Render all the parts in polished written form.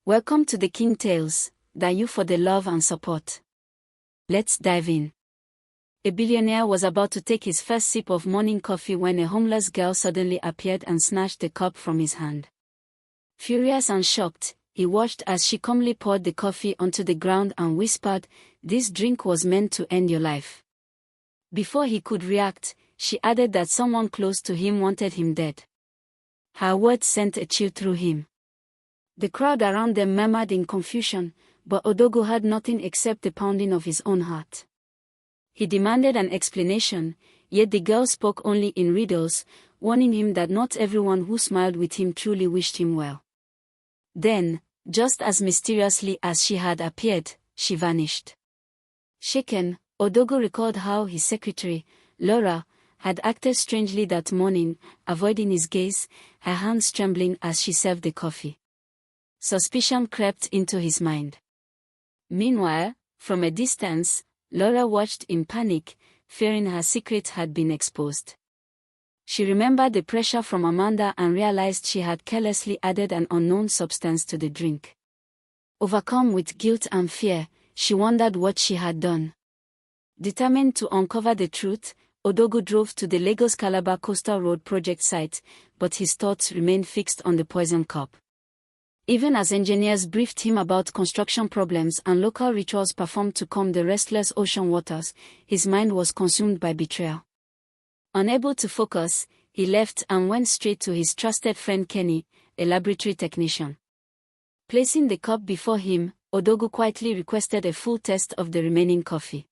Welcome to the King Tales. Thank you for the love and support. Let's dive in. A billionaire was about to take his first sip of morning coffee when a homeless girl suddenly appeared and snatched the cup from his hand. Furious and shocked, he watched as she calmly poured the coffee onto the ground and whispered, "This drink was meant to end your life." Before he could react, she added that someone close to him wanted him dead. Her words sent a chill through him. The crowd around them murmured in confusion, but Odogo had nothing except the pounding of his own heart. He demanded an explanation, yet the girl spoke only in riddles, warning him that not everyone who smiled with him truly wished him well. Then, just as mysteriously as she had appeared, she vanished. Shaken, Odogo recalled how his secretary, Laura, had acted strangely that morning, avoiding his gaze, her hands trembling as she served the coffee. Suspicion crept into his mind. Meanwhile, from a distance, Laura watched in panic, fearing her secret had been exposed. She remembered the pressure from Amanda and realized she had carelessly added an unknown substance to the drink. Overcome with guilt and fear, she wondered what she had done. Determined to uncover the truth, Odogo drove to the Lagos-Calabar Coastal Road project site, but his thoughts remained fixed on the poison cup. Even as engineers briefed him about construction problems and local rituals performed to calm the restless ocean waters, his mind was consumed by betrayal. Unable to focus, he left and went straight to his trusted friend Kenny, a laboratory technician. Placing the cup before him, Odogo quietly requested a full test of the remaining coffee.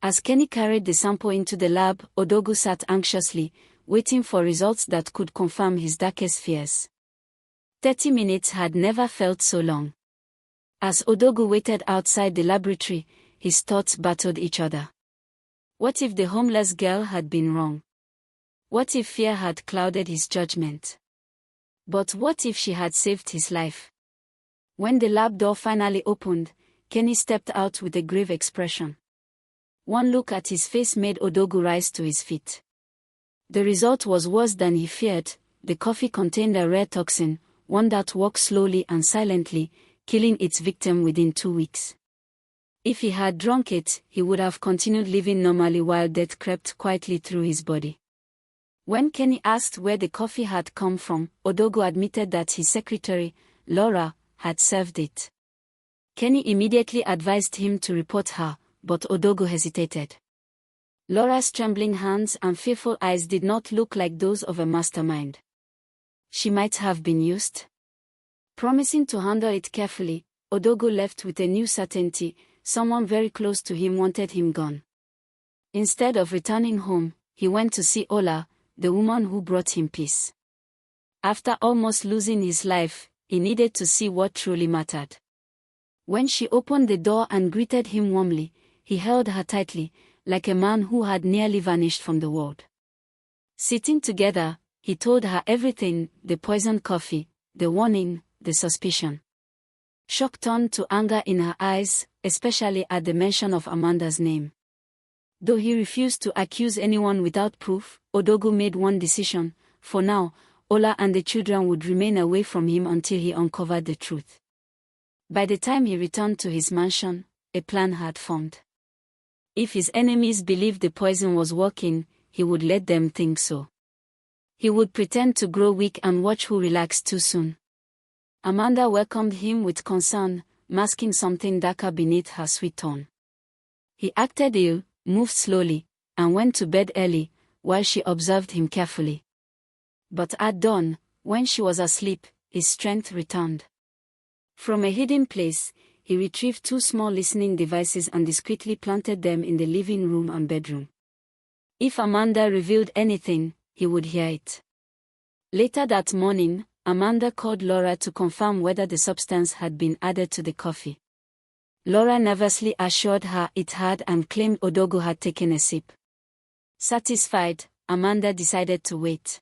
As Kenny carried the sample into the lab, Odogo sat anxiously, waiting for results that could confirm his darkest fears. 30 minutes had never felt so long. As Odogo waited outside the laboratory, his thoughts battled each other. What if the homeless girl had been wrong? What if fear had clouded his judgment? But what if she had saved his life? When the lab door finally opened, Kenny stepped out with a grave expression. One look at his face made Odogo rise to his feet. The result was worse than he feared. The coffee contained a rare toxin, one that walked slowly and silently, killing its victim within 2 weeks. If he had drunk it, he would have continued living normally while death crept quietly through his body. When Kenny asked where the coffee had come from, Odogo admitted that his secretary, Laura, had served it. Kenny immediately advised him to report her, but Odogo hesitated. Laura's trembling hands and fearful eyes did not look like those of a mastermind. She might have been used. Promising to handle it carefully, Odogo left with a new certainty: someone very close to him wanted him gone. Instead of returning home, he went to see Ola, the woman who brought him peace. After almost losing his life, he needed to see what truly mattered. When she opened the door and greeted him warmly, he held her tightly, like a man who had nearly vanished from the world. Sitting together, he told her everything: the poisoned coffee, the warning, the suspicion. Shock turned to anger in her eyes, especially at the mention of Amanda's name. Though he refused to accuse anyone without proof, Odogo made one decision: for now, Ola and the children would remain away from him until he uncovered the truth. By the time he returned to his mansion, a plan had formed. If his enemies believed the poison was working, he would let them think so. He would pretend to grow weak and watch who relaxed too soon. Amanda welcomed him with concern, masking something darker beneath her sweet tone. He acted ill, moved slowly, and went to bed early, while she observed him carefully. But at dawn, when she was asleep, his strength returned. From a hidden place, he retrieved 2 small listening devices and discreetly planted them in the living room and bedroom. If Amanda revealed anything, he would hear it. Later that morning, Amanda called Laura to confirm whether the substance had been added to the coffee. Laura nervously assured her it had and claimed Odogo had taken a sip. Satisfied, Amanda decided to wait.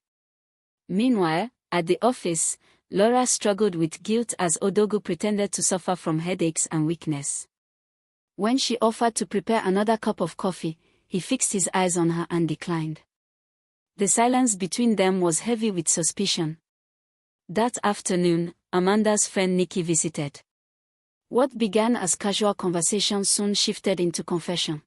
Meanwhile, at the office, Laura struggled with guilt as Odogo pretended to suffer from headaches and weakness. When she offered to prepare another cup of coffee, he fixed his eyes on her and declined. The silence between them was heavy with suspicion. That afternoon, Amanda's friend Nikki visited. What began as casual conversation soon shifted into confession.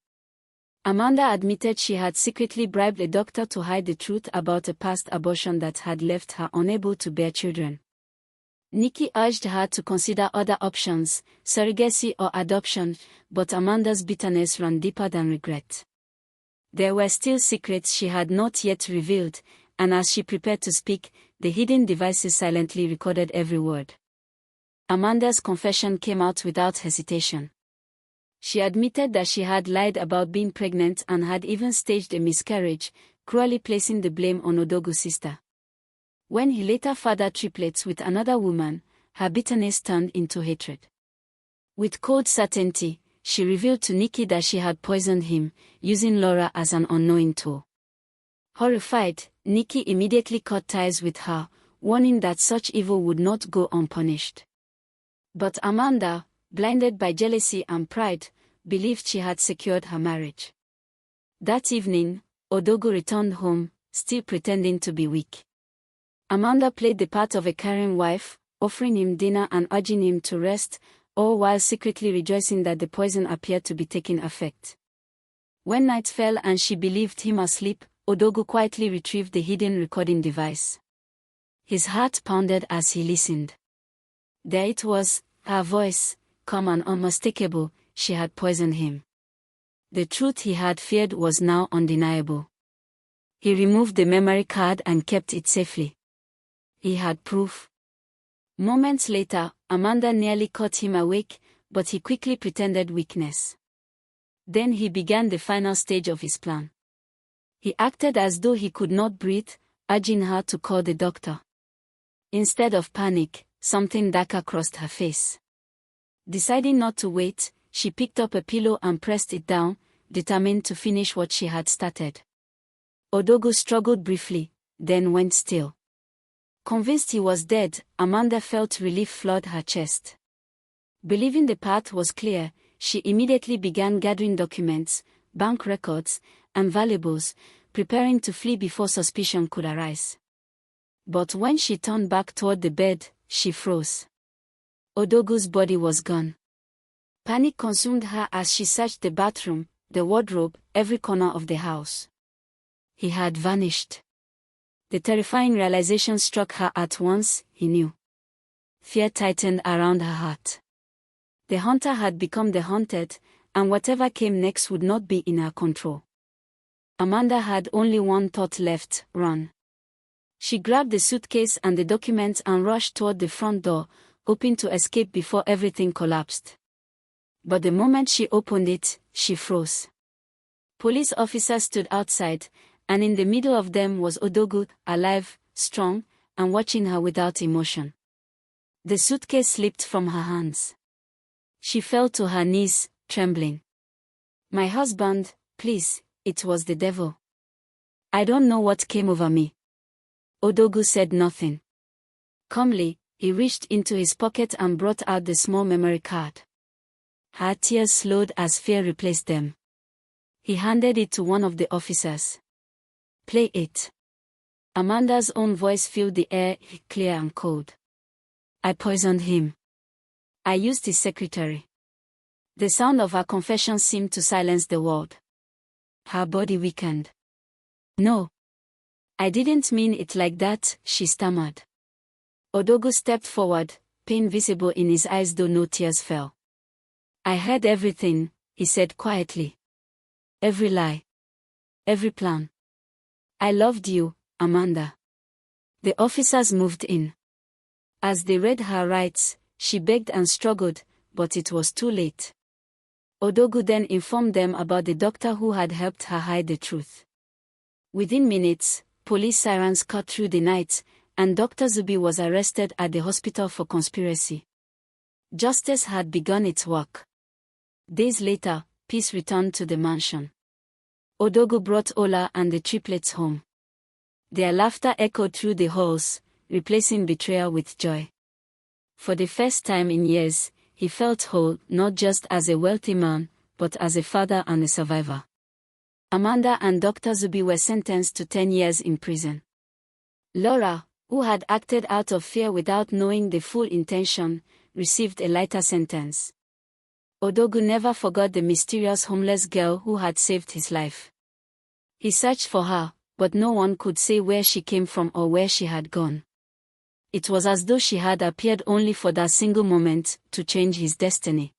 Amanda admitted she had secretly bribed a doctor to hide the truth about a past abortion that had left her unable to bear children. Nikki urged her to consider other options, surrogacy or adoption, but Amanda's bitterness ran deeper than regret. There were still secrets she had not yet revealed, and as she prepared to speak, the hidden devices silently recorded every word. Amanda's confession came out without hesitation. She admitted that she had lied about being pregnant and had even staged a miscarriage, cruelly placing the blame on Odogu's sister. When he later fathered triplets with another woman, her bitterness turned into hatred. With cold certainty, she revealed to Nikki that she had poisoned him, using Laura as an unknowing tool. Horrified, Nikki immediately cut ties with her, warning that such evil would not go unpunished. But Amanda, blinded by jealousy and pride, believed she had secured her marriage. That evening, Odogu returned home, still pretending to be weak. Amanda played the part of a caring wife, offering him dinner and urging him to rest, all while secretly rejoicing that the poison appeared to be taking effect. When night fell and she believed him asleep, Odogu quietly retrieved the hidden recording device. His heart pounded as he listened. There it was, her voice, calm and unmistakable. She had poisoned him. The truth he had feared was now undeniable. He removed the memory card and kept it safely. He had proof. Moments later, Amanda nearly caught him awake, but he quickly pretended weakness. Then he began the final stage of his plan. He acted as though he could not breathe, urging her to call the doctor. Instead of panic, something darker crossed her face. Deciding not to wait, she picked up a pillow and pressed it down, determined to finish what she had started. Odogu struggled briefly, then went still. Convinced he was dead, Amanda felt relief flood her chest. Believing the path was clear, she immediately began gathering documents, bank records, and valuables, preparing to flee before suspicion could arise. But when she turned back toward the bed, she froze. Odogu's body was gone. Panic consumed her as she searched the bathroom, the wardrobe, every corner of the house. He had vanished. The terrifying realization struck her at once, he knew. Fear tightened around her heart. The hunter had become the hunted, and whatever came next would not be in her control. Amanda had only one thought left: run. She grabbed the suitcase and the documents and rushed toward the front door, hoping to escape before everything collapsed. But the moment she opened it, she froze. Police officers stood outside, and in the middle of them was Odogu, alive, strong, and watching her without emotion. The suitcase slipped from her hands. She fell to her knees, trembling. "My husband, please," it was the devil. "I don't know what came over me." Odogu said nothing. Calmly, he reached into his pocket and brought out the small memory card. Her tears slowed as fear replaced them. He handed it to one of the officers. "Play it." Amanda's own voice filled the air, clear and cold. "I poisoned him. I used his secretary." The sound of her confession seemed to silence the world. Her body weakened. "No. I didn't mean it like that," she stammered. Odogu stepped forward, pain visible in his eyes though no tears fell. "I heard everything," he said quietly. "Every lie. Every plan. I loved you, Amanda." The officers moved in. As they read her rights, she begged and struggled, but it was too late. Odogu then informed them about the doctor who had helped her hide the truth. Within minutes, police sirens cut through the night, and Dr. Zubi was arrested at the hospital for conspiracy. Justice had begun its work. Days later, peace returned to the mansion. Odogu brought Ola and the triplets home. Their laughter echoed through the halls, replacing betrayal with joy. For the first time in years, he felt whole, not just as a wealthy man, but as a father and a survivor. Amanda and Dr. Zubi were sentenced to 10 years in prison. Laura, who had acted out of fear without knowing the full intention, received a lighter sentence. Odogwu never forgot the mysterious homeless girl who had saved his life. He searched for her, but no one could say where she came from or where she had gone. It was as though she had appeared only for that single moment, to change his destiny.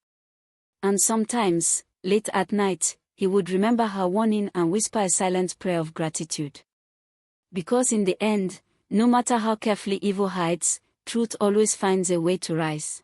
And sometimes, late at night, he would remember her warning and whisper a silent prayer of gratitude. Because in the end, no matter how carefully evil hides, truth always finds a way to rise.